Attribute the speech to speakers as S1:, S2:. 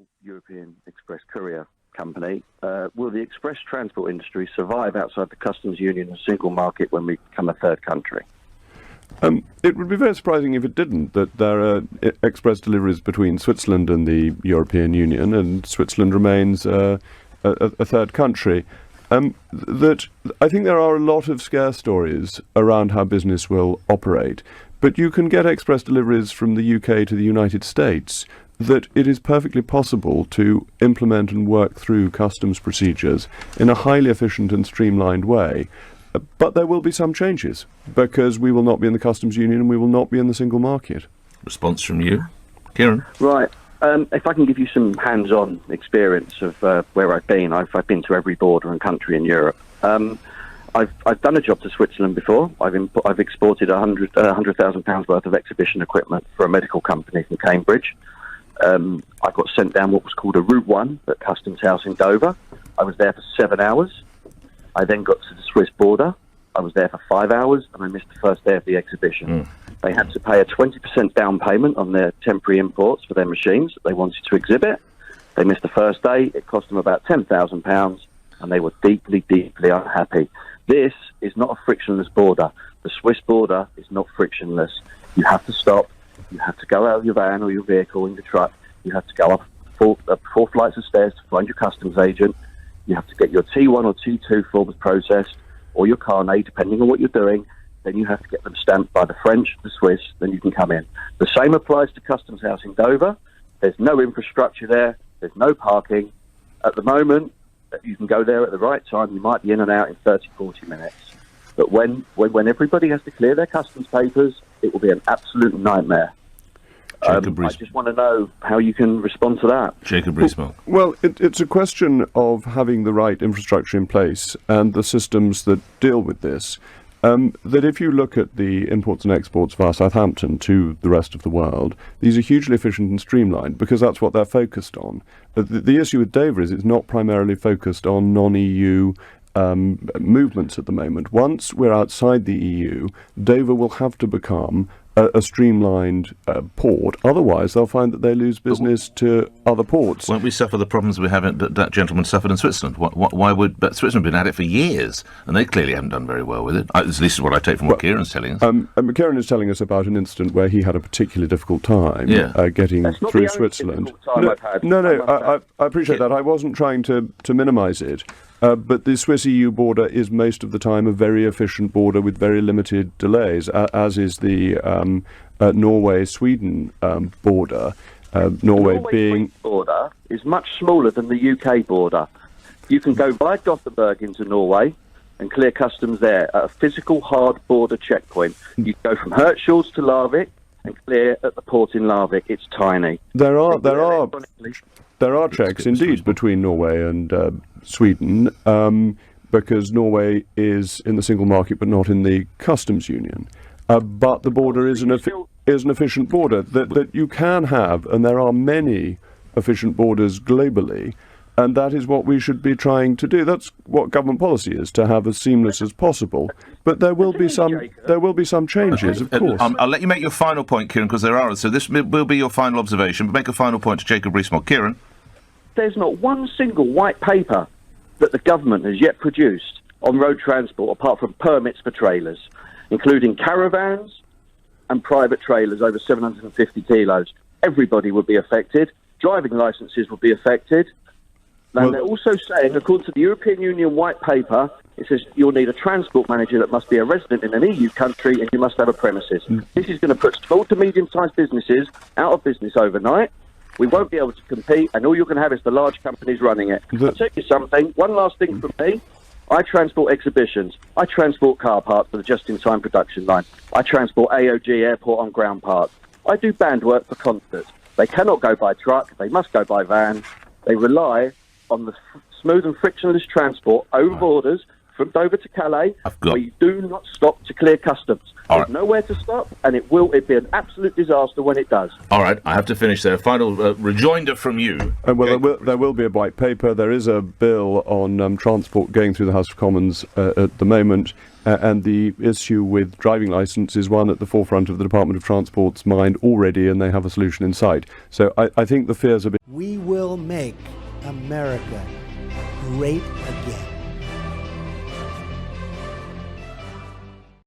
S1: small European express courier company, will the express transport industry survive outside the customs union and single market when we become a third country?
S2: It would be very surprising if it didn't, that there are express deliveries between Switzerland and the European Union, and Switzerland remains a third country. That I think there are a lot of scare stories around how business will operate, but you can get express deliveries from the UK to the United States, that it is perfectly possible to implement and work through customs procedures in a highly efficient and streamlined way. But there will be some changes, because we will not be in the customs union and we will not be in the single market.
S3: Response from you, Kieran?
S1: Right. If I can give you some hands-on experience of where I've been, I've been to every border and country in Europe. I've done a job to Switzerland before. I've exported £100,000 worth of exhibition equipment for a medical company from Cambridge. I got sent down what was called a Route 1 at Customs House in Dover. I was there for 7 hours. I then got to the Swiss border. I was there for 5 hours, and I missed the first day of the exhibition. They had to pay a 20% down payment on their temporary imports for their machines that they wanted to exhibit. They missed the first day. It cost them about £10,000, and they were deeply, deeply unhappy. This is not a frictionless border. The Swiss border is not frictionless. You have to stop. You have to go out of your van or your vehicle or your truck. You have to go up four flights of stairs to find your customs agent. You have to get your T1 or T2 forms processed, or your carnet, depending on what you're doing. Then you have to get them stamped by the French, the Swiss, then you can come in. The same applies to Customs House in Dover. There's no infrastructure there. There's no parking. At the moment, you can go there at the right time. You might be in and out in 30, 40 minutes. But when everybody has to clear their customs papers, it will be an absolute nightmare. I just want to know how you can respond to that.
S3: Jacob Rees-Mogg.
S2: Well, it's a question of having the right infrastructure in place and the systems that deal with this. That if you look at the imports and exports via Southampton to the rest of the world, these are hugely efficient and streamlined because that's what they're focused on. The issue with Dover is it's not primarily focused on non-EU movements at the moment. Once we're outside the EU, Dover will have to become a streamlined port. Otherwise, they'll find that they lose business to other ports.
S3: Won't we suffer the problems we haven't that gentleman suffered in Switzerland? Why would Switzerland have been at it for years, and they clearly haven't done very well with it? At least is what I take from what Kieran's telling us.
S2: Kieran is telling us about an incident where he had a particularly difficult time getting through Switzerland. I appreciate that. I wasn't trying to minimise it. But the Swiss-EU border is most of the time a very efficient border with very limited delays, as is the Norway-Sweden border.
S1: Norway border is much smaller than the UK border. You can go via Gothenburg into Norway and clear customs there at a physical hard border checkpoint. You go from Hirtshals to Larvik and clear at the port in Larvik. It's tiny.
S2: There are checks indeed between Norway and Sweden, because Norway is in the single market but not in the customs union. But the border is an efficient border that you can have, and there are many efficient borders globally, and that is what we should be trying to do. That's what government policy is, to have as seamless as possible. But there will be some changes, of course.
S3: I'll let you make your final point, Kieran, because there are. So this will be your final observation, but make a final point to Jacob Rees-Mogg. Kieran?
S1: There's not one single white paper that the government has yet produced on road transport apart from permits for trailers, including caravans and private trailers over 750 kilos. Everybody would be affected. Driving licences would be affected. And they're also saying, according to the European Union white paper, it says you'll need a transport manager that must be a resident in an EU country and you must have a premises. This is going to put small to medium-sized businesses out of business overnight. We won't be able to compete, and all you're going to have is the large companies running it. I'll tell you something. One last thing from me. I transport exhibitions. I transport car parts for the just-in-time production line. I transport AOG airport on ground parts. I do band work for concerts. They cannot go by truck. They must go by van. They rely on the smooth and frictionless transport over borders from Dover to Calais,
S3: I've got-
S1: where you do not stop to clear customs.
S3: All
S1: There's
S3: right.
S1: nowhere to stop, and it'd be an absolute disaster when it does.
S3: All right, I have to finish there. Final rejoinder from you.
S2: Well, there will be a white paper. There is a bill on transport going through the House of Commons at the moment, and the issue with driving licence is one at the forefront of the Department of Transport's mind already, and they have a solution in sight. So I think the fears are...
S4: We will make America great again.